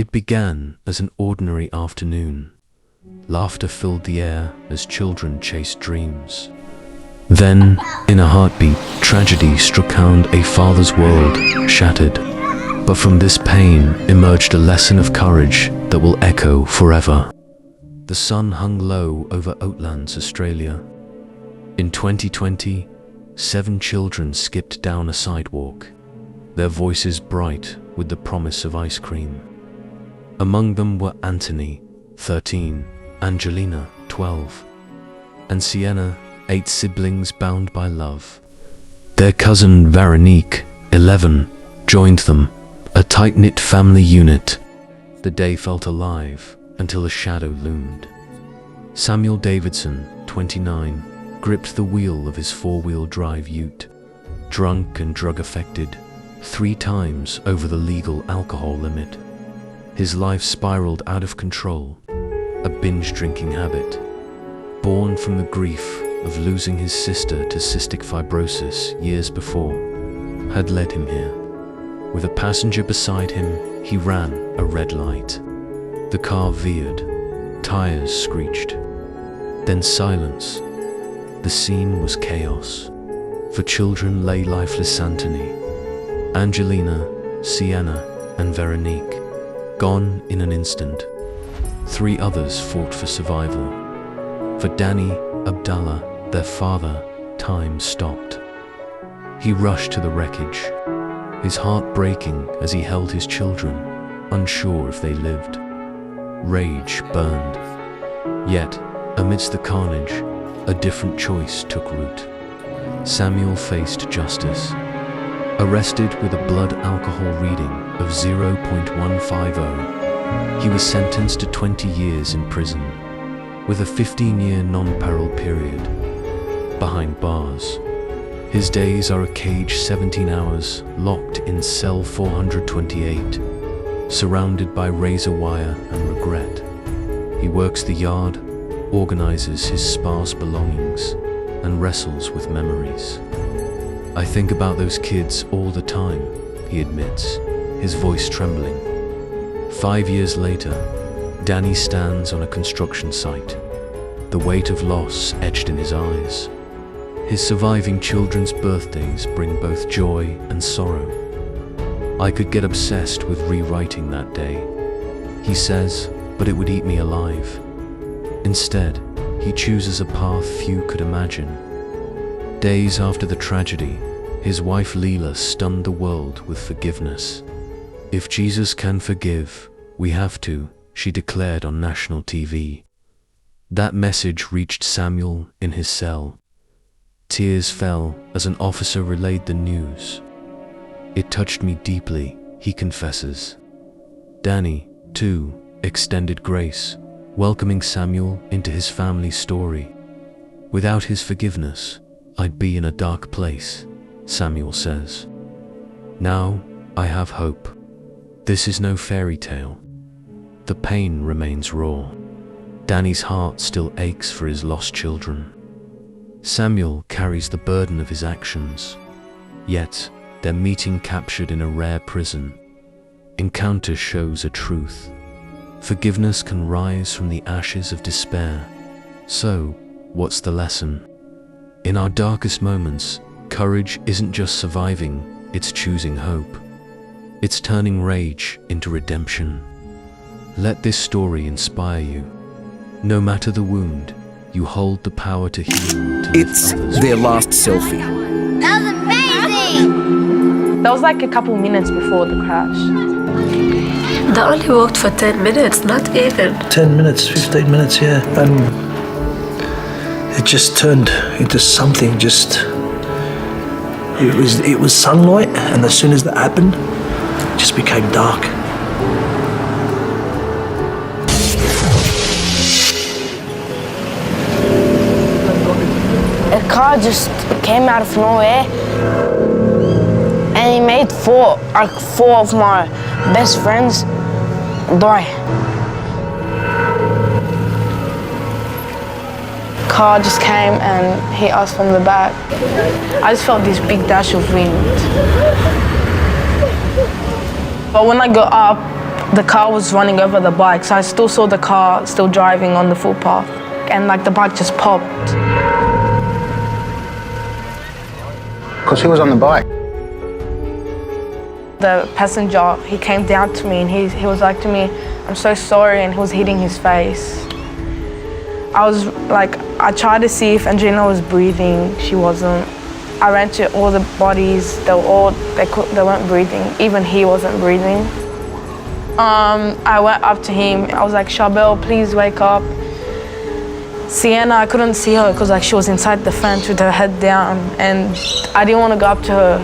It began as an ordinary afternoon. Laughter filled the air as children chased dreams. Then, in a heartbeat, tragedy struck out. A father's world shattered. But from this pain emerged a lesson of courage that will echo forever. The sun hung low over Oatlands, Australia. In 2020, 7 children skipped down a sidewalk, their voices bright with the promise of ice cream. Among them were Anthony, 13, Angelina, 12, and Sienna, 8 siblings bound by love. Their cousin Veronique, 11, joined them, a tight-knit family unit. The day felt alive until a shadow loomed. Samuel Davidson, 29, gripped the wheel of his 4-wheel drive ute, drunk and drug-affected, 3 times over the legal alcohol limit. His life spiraled out of control, a binge-drinking habit, born from the grief of losing his sister to cystic fibrosis years before, had led him here. With a passenger beside him, he ran a red light. The car veered, tires screeched, then silence. The scene was chaos. For children lay lifeless Anthony, Angelina, Sienna, and Veronique, gone in an instant. 3 others fought for survival. For Danny, Abdallah, their father, time stopped. He rushed to the wreckage, his heart breaking as he held his children, unsure if they lived. Rage burned. Yet, amidst the carnage, a different choice took root. Samuel faced justice. Arrested with a blood alcohol reading of 0.150, he was sentenced to 20 years in prison, with a 15-year non-parole period. Behind bars, his days are a cage 17 hours, locked in cell 428, surrounded by razor wire and regret. He works the yard, organizes his sparse belongings, and wrestles with memories. I think about those kids all the time, he admits, his voice trembling. 5 years later, Danny stands on a construction site, the weight of loss etched in his eyes. His surviving children's birthdays bring both joy and sorrow. I could get obsessed with rewriting that day, he says, but it would eat me alive. Instead, he chooses a path few could imagine. Days after the tragedy, his wife Leela stunned the world with forgiveness. If Jesus can forgive, we have to, she declared on national TV. That message reached Samuel in his cell. Tears fell as an officer relayed the news. It touched me deeply, he confesses. Danny, too, extended grace, welcoming Samuel into his family's story. Without his forgiveness, I'd be in a dark place, Samuel says. Now, I have hope. This is no fairy tale. The pain remains raw. Danny's heart still aches for his lost children. Samuel carries the burden of his actions. Yet, their meeting captured in a rare prison. Encounter shows a truth. Forgiveness can rise from the ashes of despair. So, what's the lesson? In our darkest moments, courage isn't just surviving, it's choosing hope. It's turning rage into redemption. Let this story inspire you. No matter the wound, you hold the power to heal. It's their last selfie. That was amazing! That was like a couple minutes before the crash. They only walked for 10 minutes, not even. 10 minutes, 15 minutes, yeah. And it just turned into something it was sunlight, and as soon as that happened, it just became dark. A car just came out of nowhere and he made four of my best friends die. Car just came and hit us from the back. I just felt this big dash of wind. But when I got up, the car was running over the bike, so I still saw the car still driving on the footpath, and like the bike just popped. Because who was on the bike? The passenger, he came down to me and he was like to me, "I'm so sorry," and he was hitting his face. I was like, I tried to see if Angelina was breathing. She wasn't. I ran to all the bodies. They weren't breathing. Even he wasn't breathing. I went up to him. I was like, "Charbel, please wake up." Sienna, I couldn't see her because like she was inside the fence with her head down, and I didn't want to go up to her.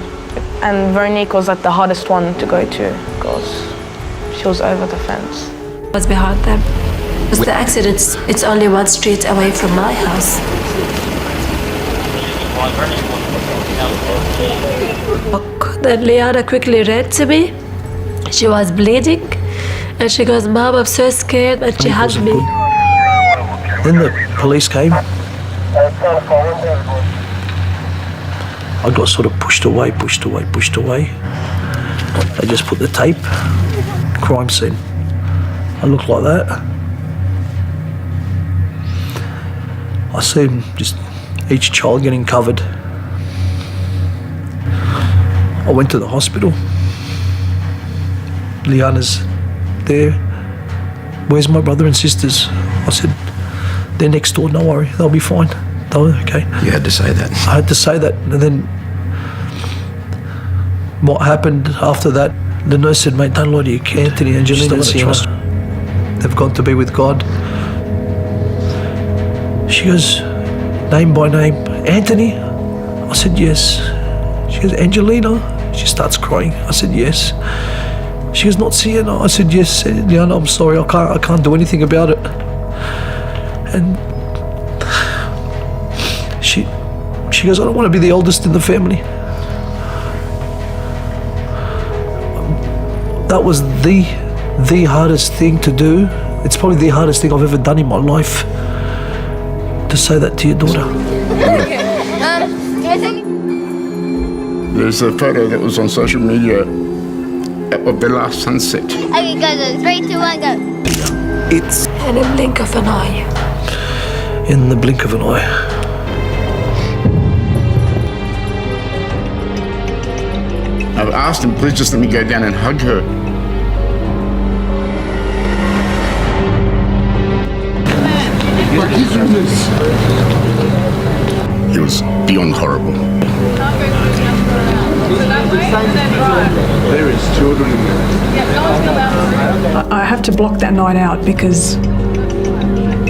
And Veronique was like the hardest one to go to because she was over the fence. Was behind them. Because the accident, it's only one street away from my house. Then Liana quickly ran to me. She was bleeding, and she goes, "Mom, I'm so scared," and she hugged me. Then the police came. I got sort of pushed away. They just put the tape, crime scene. I looked like that. I seen just each child getting covered. I went to the hospital. Liana's there. "Where's my brother and sisters?" I said, "They're next door, don't worry, they'll be fine." They were okay. You had to say that. I had to say that, and then what happened after that, the nurse said, "Mate, don't lie to your Anthony and Angelina and Sienna. They've gone to be with God." She goes, name by name, "Anthony?" I said, "Yes." She goes, "Angelina?" She starts crying. I said, "Yes." She goes, "Not Sienna?" I said, "Yes." "Liana, I'm sorry, I can't do anything about it." And she goes, "I don't want to be the eldest in the family." That was the hardest thing to do. It's probably the hardest thing I've ever done in my life, to say that to your daughter. There's a photo that was on social media of the last sunset. Okay, go, 3, 2, 1, go. It's In a blink of an eye. In the blink of an eye. I've asked him, "Please just let me go down and hug her." It was beyond horrible. There is children in there. I have to block that night out because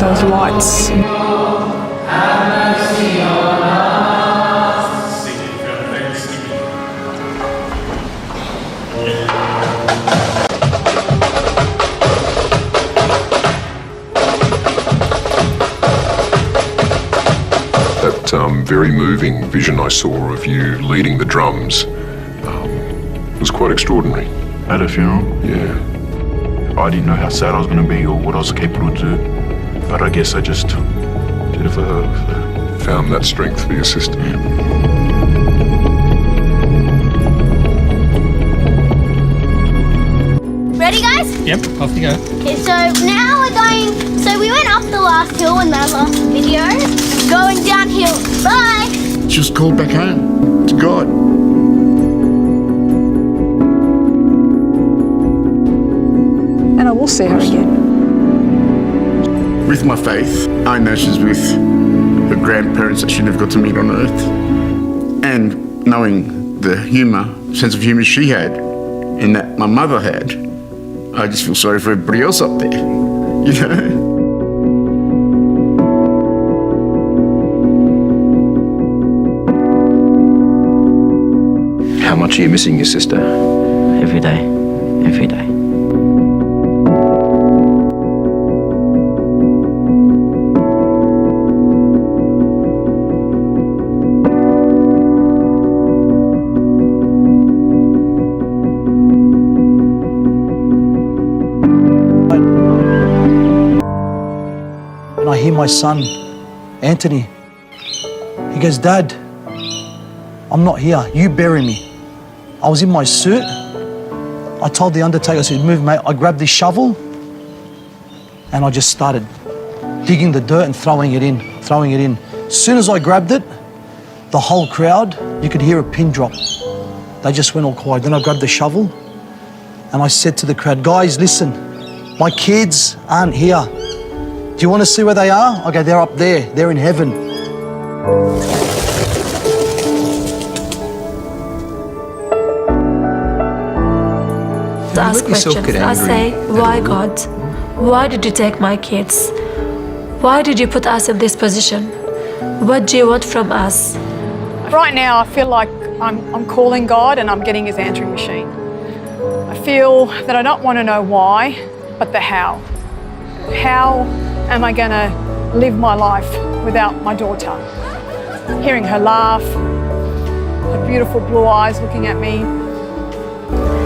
those lights. That very moving vision I saw of you leading the drums was quite extraordinary. At a funeral? Yeah. I didn't know how sad I was going to be or what I was capable to do, but I guess I just did it for her. So. Found that strength for your sister. Yeah. Ready, guys? Yep, off you go. Okay, so now we're going. So we went up the last hill in that last video. Going downhill. Bye. She was called back home to God. And I will see her again. With my faith, I know she's with her grandparents that she never got to meet on earth. And knowing the sense of humour she had, and that my mother had, I just feel sorry for everybody else up there, you know? How much are you missing your sister? Every day. Every day. And I hear my son, Anthony. He goes, "Dad, I'm not here. You bury me." I was in my suit. I told the undertaker, I said, move, mate. I grabbed this shovel and I just started digging the dirt and throwing it in. As soon as I grabbed it, the whole crowd, you could hear a pin drop. They just went all quiet. Then I grabbed the shovel and I said to the crowd, guys, listen, my kids aren't here. Do you want to see where they are? Okay, they're up there. They're in heaven. Ask questions. I say, why God? Why did you take my kids? Why did you put us in this position? What do you want from us? Right now, I feel like I'm calling God and I'm getting his answering machine. I feel that I don't want to know why, but the how. How am I going to live my life without my daughter? Hearing her laugh, her beautiful blue eyes looking at me.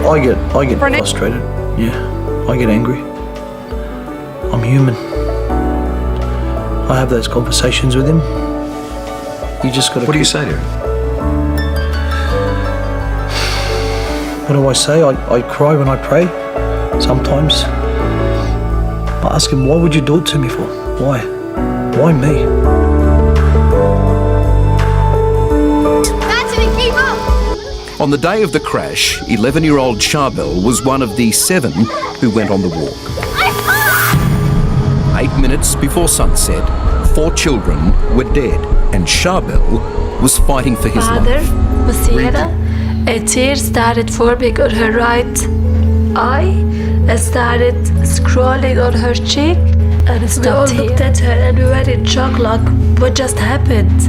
I get frustrated. Yeah, I get angry. I'm human. I have those conversations with him. You just got to... What do you say to him? What do I say? I cry when I pray, sometimes. I ask him, why would you do it to me for? Why? Why me? On the day of the crash, 11-year-old Charbel was one of the 7 who went on the walk. 8 minutes before sunset, 4 children were dead, and Charbel was fighting for his life. Father, a tear started forming on her right eye and started scrolling on her cheek, and we all looked at her and we were in shock, like, what just happened?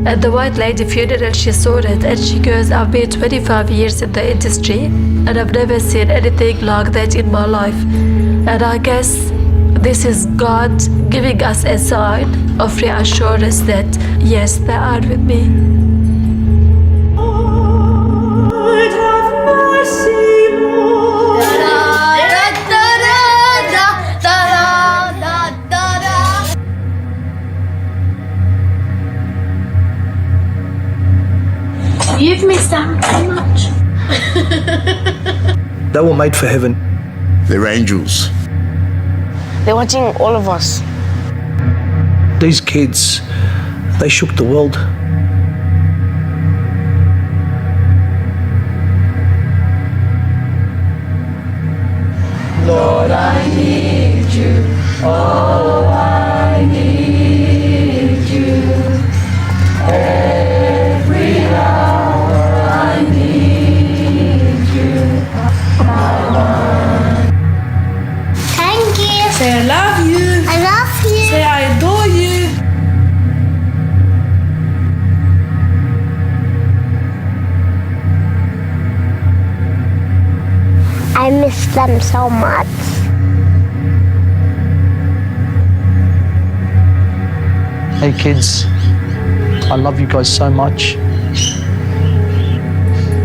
At the White Lady funeral, she saw it and she goes, I've been 25 years in the industry and I've never seen anything like that in my life. And I guess this is God giving us a sign of reassurance that, yes, they are with me. Lord, have mercy, Lord. You've missed out too much. They were made for heaven. They're angels. They're watching all of us. These kids, they shook the world. Lord, I need you. Oh, I need you. Every hour I need you. Thank you. Say I love you. I love you. Say I adore you. I miss them so much. Hey kids, I love you guys so much.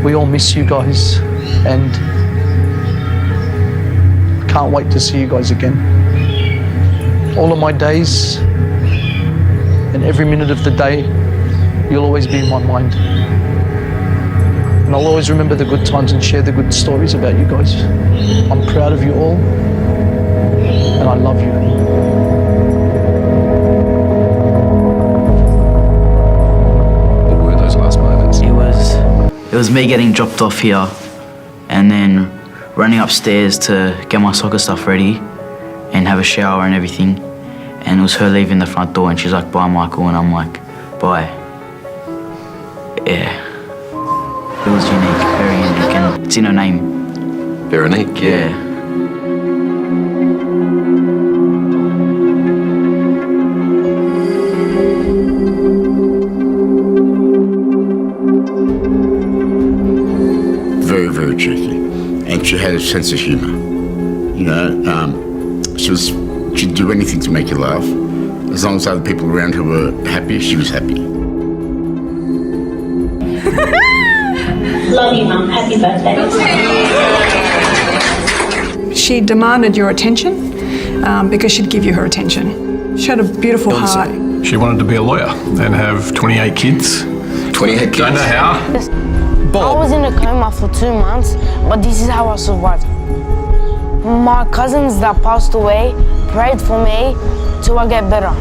We all miss you guys and can't wait to see you guys again. All of my days and every minute of the day, you'll always be in my mind. And I'll always remember the good times and share the good stories about you guys. I'm proud of you all and I love you. It was me getting dropped off here and then running upstairs to get my soccer stuff ready and have a shower and everything. And it was her leaving the front door and she's like, bye, Michael. And I'm like, bye. Yeah. It was unique, very unique. And it's in her name. Veronique, Yeah. Very, very cheeky. And she had a sense of humour. You know, she'd do anything to make you laugh. As long as other people around her were happy, she was happy. Love you, Mum. Happy birthday. She demanded your attention because she'd give you her attention. She had a beautiful heart. She wanted to be a lawyer and have 28 kids. 28 kids? Don't know how. I was in a coma for 2 months, but this is how I survived. My cousins that passed away prayed for me till I get better.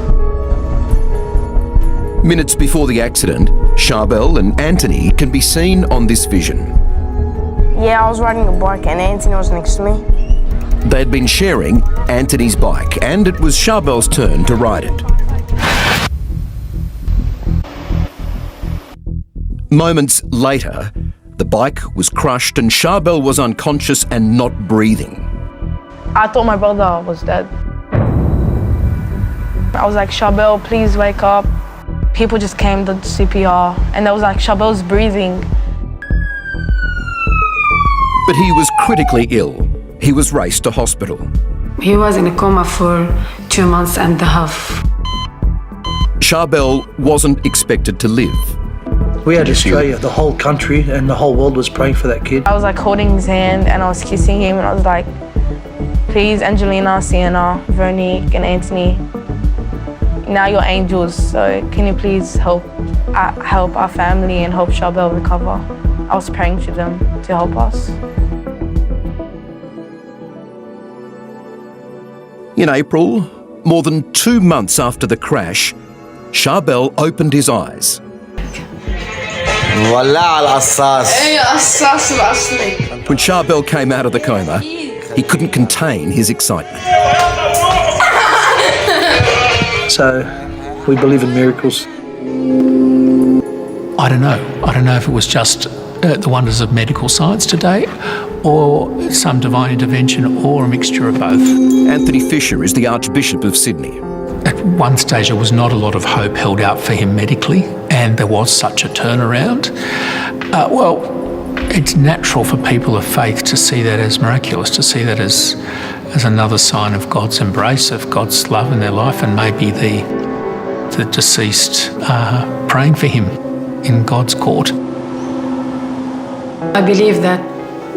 Minutes before the accident, Charbel and Anthony can be seen on this vision. Yeah, I was riding a bike and Anthony was next to me. They'd been sharing Anthony's bike, and it was Charbel's turn to ride it. Moments later, the bike was crushed and Charbel was unconscious and not breathing. I thought my brother was dead. I was like, Charbel, please wake up. People just came to CPR and they was like, Charbel's breathing. But he was critically ill. He was raced to hospital. He was in a coma for 2 months and a half. Charbel wasn't expected to live. We had Australia, the whole country and the whole world was praying for that kid. I was like holding his hand and I was kissing him and I was like, please, Angelina, Sienna, Veronique and Anthony, now you're angels, so can you please help our family and help Charbel recover? I was praying to them to help us. In April, more than 2 months after the crash, Charbel opened his eyes. When Charbel came out of the coma, he couldn't contain his excitement. So we believe in miracles. I don't know. I don't know if it was just the wonders of medical science today or some divine intervention or a mixture of both. Anthony Fisher is the Archbishop of Sydney. At one stage there was not a lot of hope held out for him medically, and there was such a turnaround. It's natural for people of faith to see that as miraculous, to see that as another sign of God's embrace, of God's love in their life, and maybe the deceased praying for him in God's court. I believe that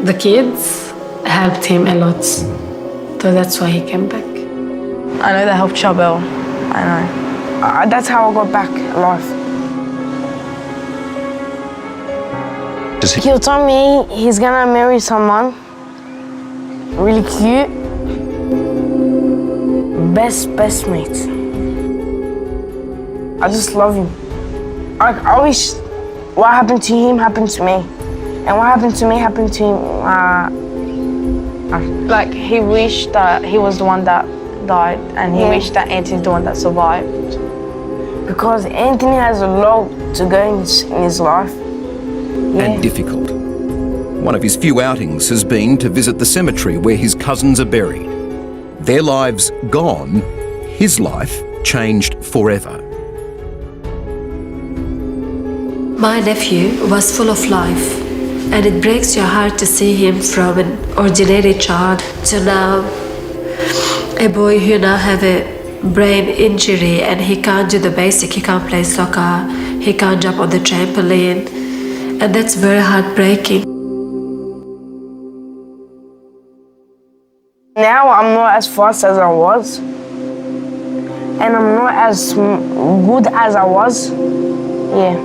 the kids helped him a lot, so that's why he came back. I know that helped Charbel. I know. That's how I got back alive. He told me he's gonna marry someone really cute. Best mate. I just love him. I wish what happened to him happened to me. And what happened to me happened to him. Like he wished that he was the one that died and he wished that Anthony's the one that survived. Because Anthony has a lot to go in his life. And difficult. One of his few outings has been to visit the cemetery where his cousins are buried. Their lives gone, his life changed forever. My nephew was full of life, and it breaks your heart to see him from an ordinary child to now a boy who now have a brain injury and he can't do the basic, he can't play soccer, he can't jump on the trampoline, and that's very heartbreaking. Now I'm not as fast as I was, and I'm not as good as I was. Yeah.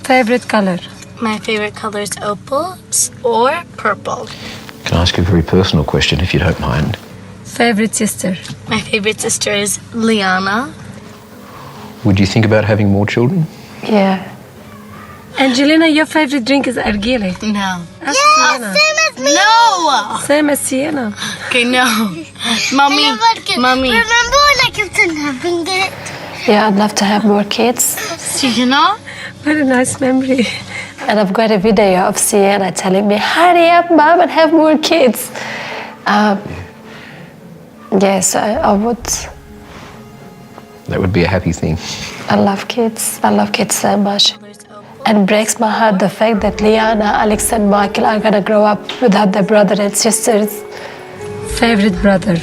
Favorite color? My favorite color is opal or purple. Can I ask you a very personal question, if you don't mind? Favorite sister? My favorite sister is Liana. Would you think about having more children? Yeah. Angelina, your favorite drink is Argile? No. Sienna. Same as me. No. Same as Sienna. Okay, no. Mommy. Remember when I kept on having it? Yeah, I'd love to have more kids. Sienna? What a nice memory. And I've got a video of Sienna telling me, hurry up, Mom, and have more kids. Yes, I would. That would be a happy thing. I love kids. I love kids so much. And it breaks my heart the fact that Liana, Alex, and Michael are gonna grow up without their brother and sisters. Favorite brother?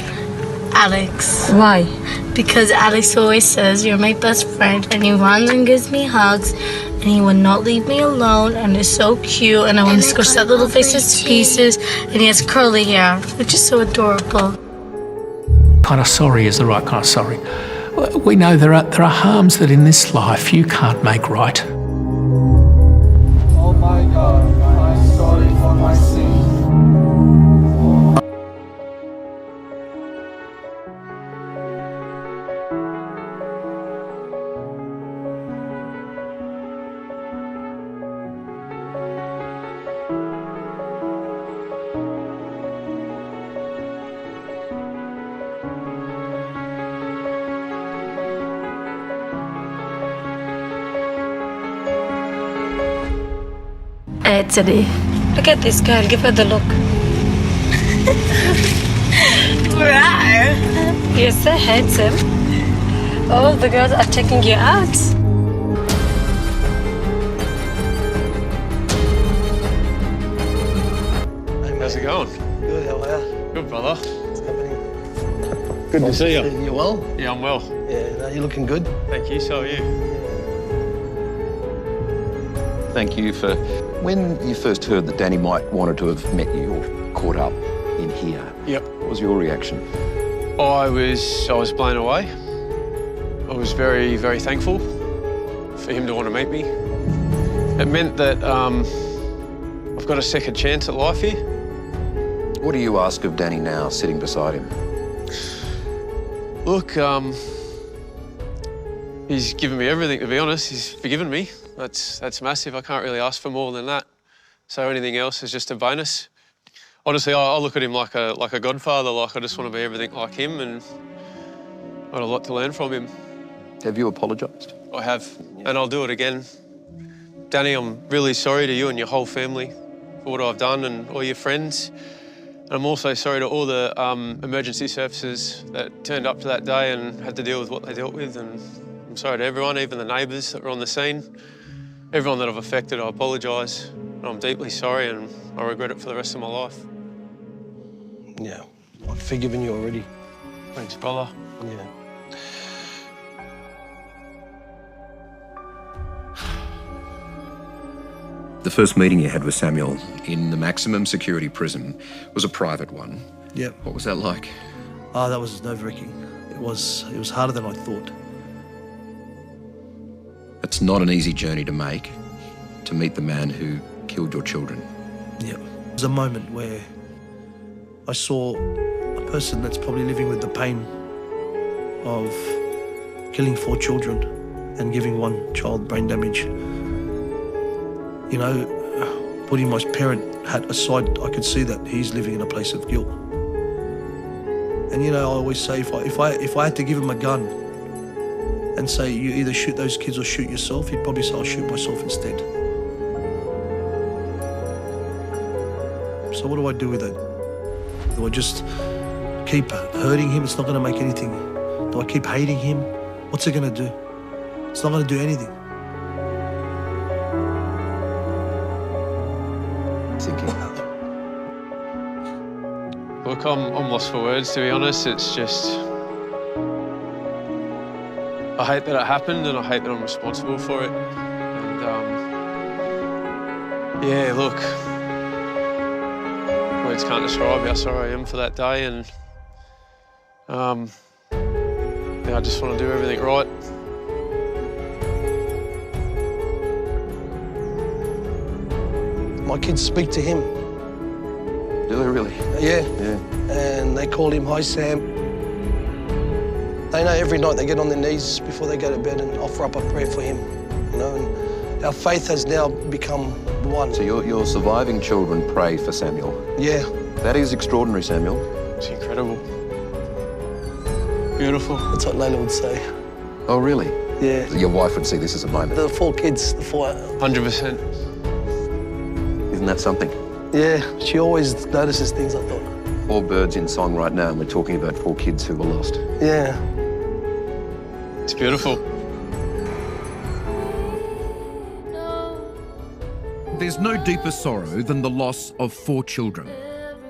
Alex. Why? Because Alex always says, you're my best friend, and he runs and gives me hugs, and he would not leave me alone, and is so cute, and I want to squish that little face to pieces, and he has curly hair, which is so adorable. Kind of sorry is the right kind of sorry. we know there are harms that in this life you can't make right. Oh my God, I'm sorry for my sin. Anthony. Look at this girl. Give her the look. Wow. You're so handsome. All the girls are checking you out. How's it going? Good, how are you? Good, brother. What's happening? Good to see you. You well? Yeah, I'm well. Yeah, no, you're looking good. Thank you. So are you. Thank you for... When you first heard that Danny might wanted to have met you or caught up in here, Yep. what was your reaction? I was blown away. I was very, very thankful for him to want to meet me. It meant that I've got a second chance at life here. What do you ask of Danny now, sitting beside him? Look, he's given me everything, to be honest. He's forgiven me. That's massive. I can't really ask for more than that. So anything else is just a bonus. Honestly, I look at him like a godfather. Like I just want to be everything like him, and I've got a lot to learn from him. Have you apologised? I have, and I'll do it again. Danny, I'm really sorry to you and your whole family for what I've done and all your friends. And I'm also sorry to all the emergency services that turned up to that day and had to deal with what they dealt with. And I'm sorry to everyone, even the neighbours that were on the scene. Everyone that I've affected, I apologise. And I'm deeply sorry, and I regret it for the rest of my life. Yeah, I've forgiven you already. Thanks, brother. Yeah. The first meeting you had with Samuel in the maximum security prison was a private one. Yep. What was that like? Oh, that was nerve-wracking. It was harder than I thought. It's not an easy journey to make, to meet the man who killed your children. Yeah. It was a moment where I saw a person that's probably living with the pain of killing 4 children and giving 1 child brain damage. You know, putting my parent hat aside, I could see that he's living in a place of guilt. And you know, I always say, if I had to give him a gun and say, you either shoot those kids or shoot yourself, he'd probably say, I'll shoot myself instead. So what do I do with it? Do I just keep hurting him? It's not going to make anything. Do I keep hating him? What's it going to do? It's not going to do anything. Look, I'm lost for words, to be honest. It's just... I hate that it happened, and I hate that I'm responsible for it. And, yeah, look, words can't describe how sorry I am for that day, and yeah, I just want to do everything right. My kids speak to him. Do they really? Yeah. Yeah. And they call him Hi Sam. They know every night they get on their knees before they go to bed and offer up a prayer for him. You know, and our faith has now become one. So your surviving children pray for Samuel? Yeah. That is extraordinary, Samuel. It's incredible. Beautiful. That's what Layla would say. Oh, really? Yeah. Your wife would see this as a moment? The 4 kids, the 4... 100%. Isn't that something? Yeah, she always notices things, I thought. 4 birds in song right now, and we're talking about 4 kids who were lost. Yeah. It's beautiful. There's no deeper sorrow than the loss of 4 children.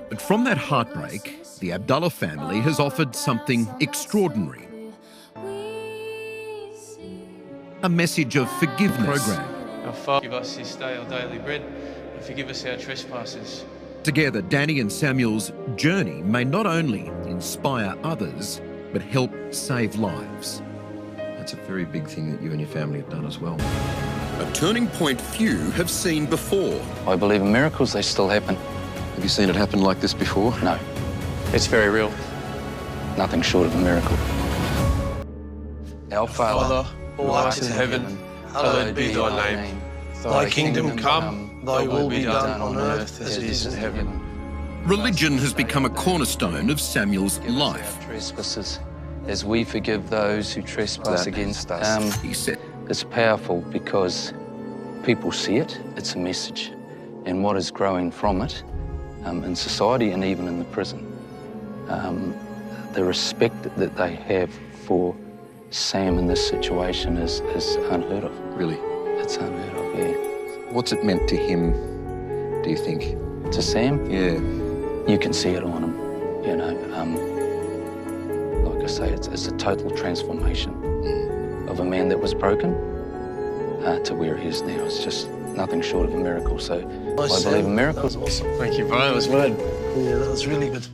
But from that heartbreak, the Abdullah family has offered something extraordinary. A message of forgiveness. Program. Our Father, give us this day our daily bread, and forgive us our trespasses. Together, Danny and Samuel's journey may not only inspire others, but help save lives. That's a very big thing that you and your family have done as well. A turning point few have seen before. I believe in miracles, they still happen. Have you seen it happen like this before? No. It's very real. Nothing short of a miracle. Our Father, who art in heaven, hallowed be thy name. Thy kingdom come, thy will be done on earth as it is in heaven. Religion has become a cornerstone of Samuel's life. Trespasses, as we forgive those who trespass against us. He said, it's powerful because people see it, it's a message, and what is growing from it in society and even in the prison. The respect that they have for Sam in this situation is unheard of. Really? It's unheard of, yeah. What's it meant to him, do you think? To Sam? Yeah. You can see it on him, you know. Like I say, it's a total transformation of a man that was broken to where he is now. It's just nothing short of a miracle. So I believe in miracles. Thank you, bro. It was good. Yeah, that was really good.